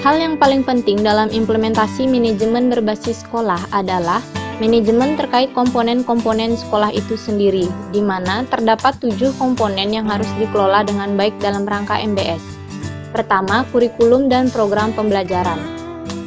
Hal yang paling penting dalam implementasi manajemen berbasis sekolah adalah manajemen terkait komponen-komponen sekolah itu sendiri, di mana terdapat 7 komponen yang harus dikelola dengan baik dalam rangka MBS. Pertama, kurikulum dan program pembelajaran.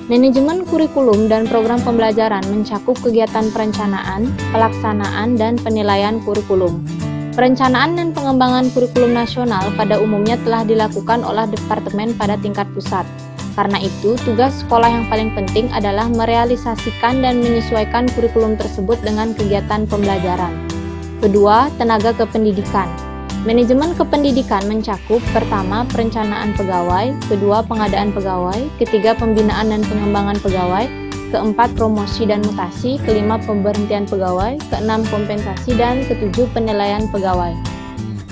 Manajemen kurikulum dan program pembelajaran mencakup kegiatan perencanaan, pelaksanaan, dan penilaian kurikulum. Perencanaan dan pengembangan kurikulum nasional pada umumnya telah dilakukan oleh departemen pada tingkat pusat. Karena itu, tugas sekolah yang paling penting adalah merealisasikan dan menyesuaikan kurikulum tersebut dengan kegiatan pembelajaran. Kedua, tenaga kependidikan. Manajemen kependidikan mencakup pertama, perencanaan pegawai, kedua, pengadaan pegawai, ketiga, pembinaan dan pengembangan pegawai, keempat, promosi dan mutasi, kelima, pemberhentian pegawai, keenam, kompensasi, dan ketujuh, penilaian pegawai.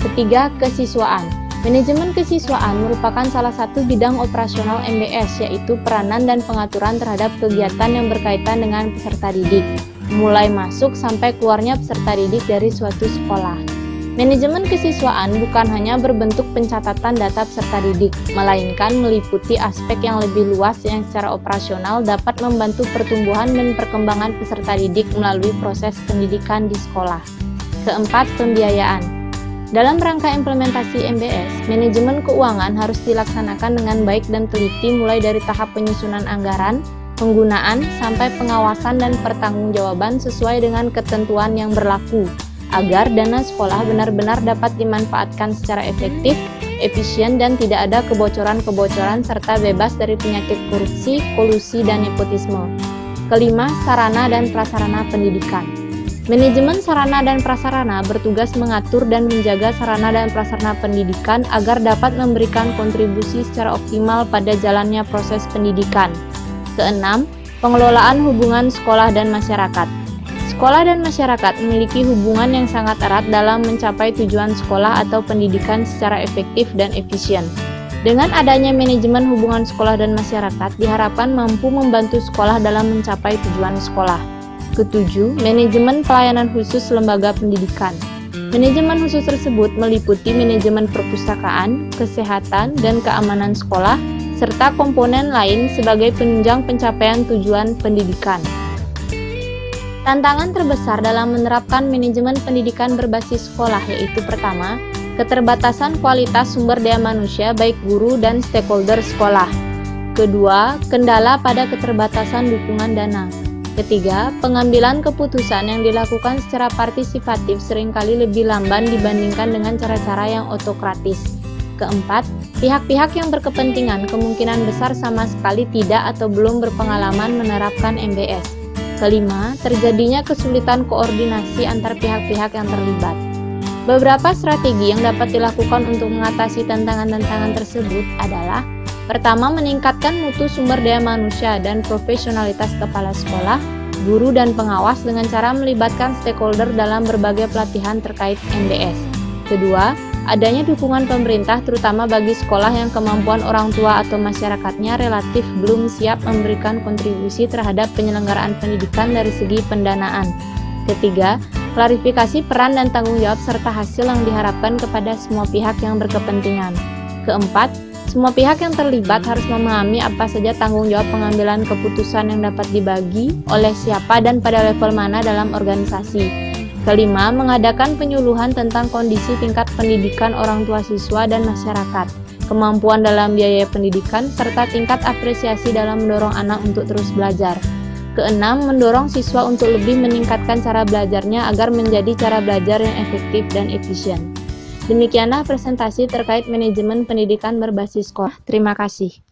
Ketiga, kesiswaan. Manajemen kesiswaan merupakan salah satu bidang operasional MBS, yaitu peranan dan pengaturan terhadap kegiatan yang berkaitan dengan peserta didik, mulai masuk sampai keluarnya peserta didik dari suatu sekolah. Manajemen kesiswaan bukan hanya berbentuk pencatatan data peserta didik, melainkan meliputi aspek yang lebih luas yang secara operasional dapat membantu pertumbuhan dan perkembangan peserta didik melalui proses pendidikan di sekolah. Keempat, pembiayaan. Dalam rangka implementasi MBS, manajemen keuangan harus dilaksanakan dengan baik dan teliti mulai dari tahap penyusunan anggaran, penggunaan, sampai pengawasan dan pertanggungjawaban sesuai dengan ketentuan yang berlaku, agar dana sekolah benar-benar dapat dimanfaatkan secara efektif, efisien, dan tidak ada kebocoran-kebocoran serta bebas dari penyakit korupsi, kolusi, dan nepotisme. Kelima, sarana dan prasarana pendidikan. Manajemen sarana dan prasarana bertugas mengatur dan menjaga sarana dan prasarana pendidikan agar dapat memberikan kontribusi secara optimal pada jalannya proses pendidikan. Keenam, pengelolaan hubungan sekolah dan masyarakat. Sekolah dan masyarakat memiliki hubungan yang sangat erat dalam mencapai tujuan sekolah atau pendidikan secara efektif dan efisien. Dengan adanya manajemen hubungan sekolah dan masyarakat, diharapkan mampu membantu sekolah dalam mencapai tujuan sekolah. Ketujuh, manajemen pelayanan khusus lembaga pendidikan. Manajemen khusus tersebut meliputi manajemen perpustakaan, kesehatan, dan keamanan sekolah, serta komponen lain sebagai penunjang pencapaian tujuan pendidikan. Tantangan terbesar dalam menerapkan manajemen pendidikan berbasis sekolah yaitu pertama, keterbatasan kualitas sumber daya manusia baik guru dan stakeholder sekolah. Kedua, kendala pada keterbatasan dukungan dana. Ketiga, pengambilan keputusan yang dilakukan secara partisipatif seringkali lebih lamban dibandingkan dengan cara-cara yang otokratis. Keempat, pihak-pihak yang berkepentingan kemungkinan besar sama sekali tidak atau belum berpengalaman menerapkan MBS. Kelima, terjadinya kesulitan koordinasi antar pihak-pihak yang terlibat. Beberapa strategi yang dapat dilakukan untuk mengatasi tantangan-tantangan tersebut adalah: pertama, meningkatkan mutu sumber daya manusia dan profesionalitas kepala sekolah, guru, dan pengawas dengan cara melibatkan stakeholder dalam berbagai pelatihan terkait MBS. Kedua, adanya dukungan pemerintah terutama bagi sekolah yang kemampuan orang tua atau masyarakatnya relatif belum siap memberikan kontribusi terhadap penyelenggaraan pendidikan dari segi pendanaan. Ketiga, klarifikasi peran dan tanggung jawab serta hasil yang diharapkan kepada semua pihak yang berkepentingan. Keempat, semua pihak yang terlibat harus memahami apa saja tanggung jawab pengambilan keputusan yang dapat dibagi oleh siapa dan pada level mana dalam organisasi. Kelima, mengadakan penyuluhan tentang kondisi tingkat pendidikan orang tua siswa dan masyarakat, kemampuan dalam biaya pendidikan, serta tingkat apresiasi dalam mendorong anak untuk terus belajar. Keenam, mendorong siswa untuk lebih meningkatkan cara belajarnya agar menjadi cara belajar yang efektif dan efisien. Demikianlah presentasi terkait manajemen pendidikan berbasis sekolah. Terima kasih.